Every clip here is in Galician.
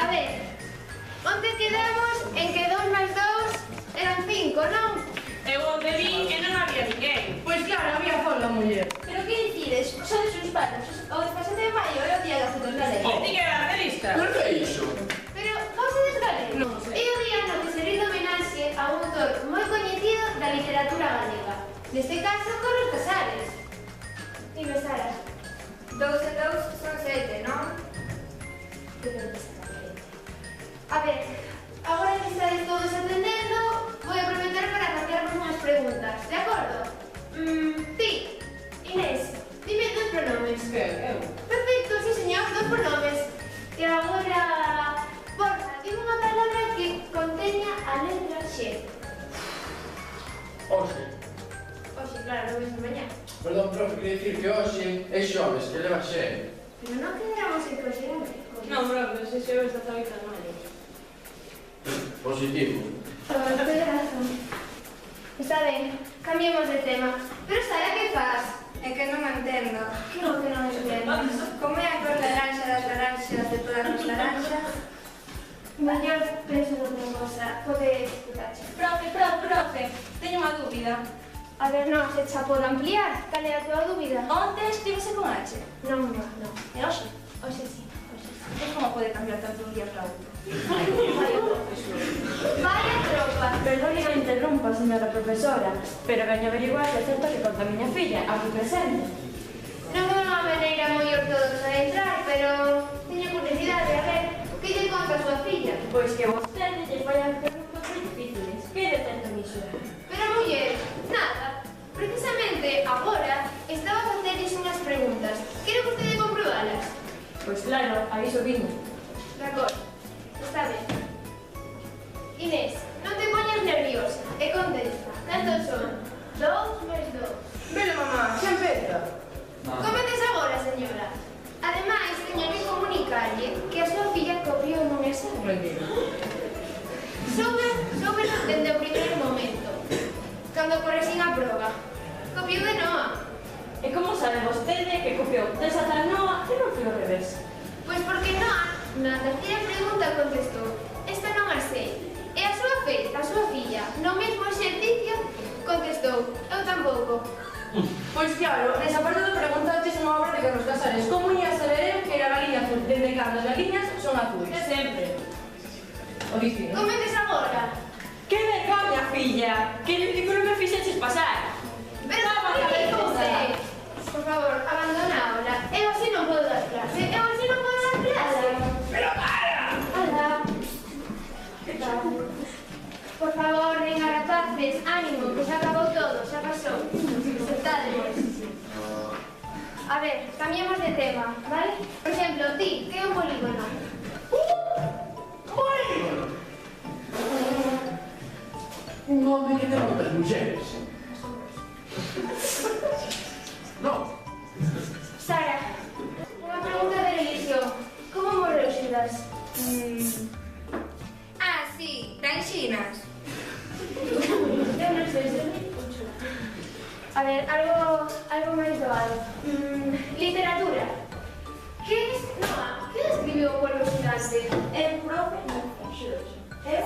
ver, onte quedamos en que 2 máis 2 eran 5, non? Eu onte vi e non había ninguén. Pois claro, había sola muller. Pero que dicides? Sodes uns patos. O 17 de maio é o día da fotos galega. Ti que eras de lista? Por que iso? Pero vos sodes galegos? Non sei. É o día no que se rinde homenaxe a un autor moi coñecido da literatura galega. Neste caso, Carlos Casares. Dime, Sara. 2 e 2 son 7, non? Que te pasa? A ver, agora que estáis todos atendendo, vou aproveitar para cambiarvos unhas preguntas, de acordo? Ti, Inés, dime 2 pronomes. Que? Eu? Perfecto, sí señor, 2 pronomes. E agora, porfa, dime unha palabra que conteña a letra X. Oxe. Oxe, claro, non ves mañá. Perdón, profe, quería dicir que hoxe é xoves, que leva xe. Pero non quedamos en que hoxe era miércoles. Non, bro, pero se xeves esta zoita de maio. Positivo. Tens razón. Está ben, cambiemos de tema. Pero Sara, que faz? É que non entendo. Que non entendo? Como é a cor laranxa das laranxas de todas as laranxas? Mellor penso noutra cosa. Pode escutarche. Profe, teño unha dúbida. A ver, non, se xa pode ampliar. Cal é a túa dúbida? Onte escríbese con H. Non. E hoxe? Oxe sí, oxe sí. Pois como pode cambiar tanto un día para outro? Vaya tropa. Perdone que interrumpa, señora profesora, pero veño averiguar se é certo que conta a miña filla, aquí presente. Non é unha maneira moi ortodoxa de entrar, pero teño curiosidade a ver o que lle conta a súa filla. Pois que vostede lle fai as preguntas moi difíciles. Que de certo niso? Pero muller, nada. Precisamente agora estaba a facerlles unhas preguntas. Quere vostede comprobalas? Pois claro, a iso vino. De acordo. Está ben. Inés, non te poñas nerviosa e contesta. Cantos son? 2 máis 2. Vele, mamá, xa empeza. Cometes agora, señora. Ademais, teño que comunicarlle que a súa filla copiou nun exame. Mentira. Soube dende o primeiro momento, cando correxín a proba. Copiou de Noa. E como sabe vostede que copiou desa tal Noa e non foi ao revés? Pois porque Noa, na terceira pregunta, contestou: esta non a sei. E a súa filla, no mesmo exercicio, contestou: eu tampouco. Pois claro, nesa parte do preguntaches unha obra de Carlos Casares. Como ia saber eu que era galiña azul desde cando as galiñas son azuis? De sempre. O dicir, non? Cometes agora. Que vergoña, filla! Que ridículo me fixeches pasar! Pero ridículose. Por favor, abandona a aula. Eu así non podo dar clase. Pero para! Ala. Que tal? Por favor, venga, rapaces, ánimo, que xa acabou todo, xa pasou. Sentademos. A ver, cambiemos de tema, vale? Por exemplo, ti, que é un polígono? Polígono! Un home que ten moitas mulleres. Non. Sara, unha pregunta de religión. Como morreu Xudas? Ah, sí, tranxinas. Eu non sei se A ver, algo máis doado. Literatura. Que escribiu o Pueblo Gigante? El profe non fixo. Eu?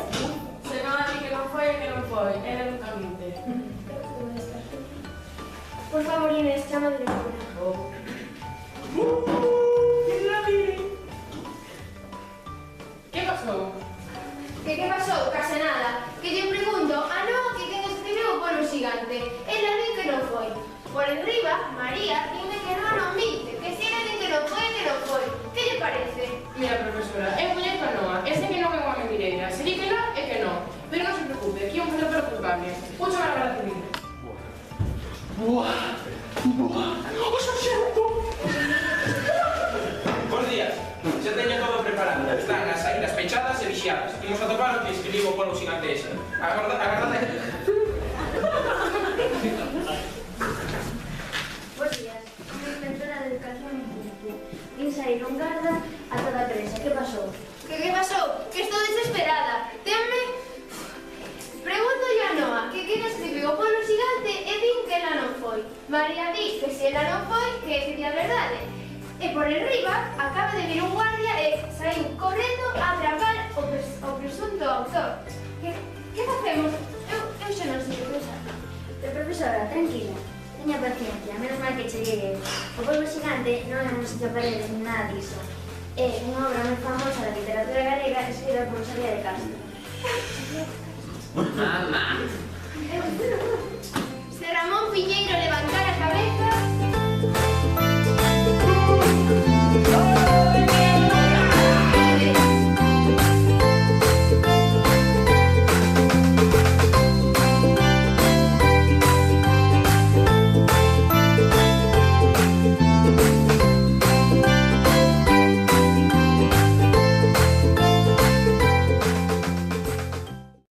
Se non a ti que non foi, que non foi. Era un caminte. Por favor, Inés, chama a directora. Que pasou? Que pasou? Case nada. Que lle pregunto a Noa que quen escribiu o Pueblo Gigante. Ela di que non foi. Por enriba, María dime que non minte. Que se ela di que non foi, que non foi. Que lle parece? Mira, profesora, eu coñezo a Noa. Ese que non é unha mentireira. Se di que non, é que non. Pero non se preocupe, aquí é un pelo preocupable. Mucho máis para civil. Buah! O sarxento! Bos días, xa teño todo preparado. Están as saídas pechadas e vixiadas. Imos a topar o que escribiu o Pueblo Gigante esa. Agardade. Bos días. Como inspectora de Educación Pública. Insaí non garda a toda presa. Que pasou? Que pasou? Que estou desesperada. Tenme... Pregunto a Noa que quen escribiu o Pueblo Gigante e din que ela non foi. María di que se ela non foi, que dicía a verdade. E E por enriba acaba de vir un guardia e saiu correndo a atrapar o presunto autor. Que facemos? Eu xa non sei o que pensar. Pero profesora, tranquila, teña paciencia, menos mal que cheguei. O polvo xigante non é un sitio a paredes ni nada diso. É unha obra moi famosa da literatura galega escrita por Rosalía de Castro. Mamá. Eu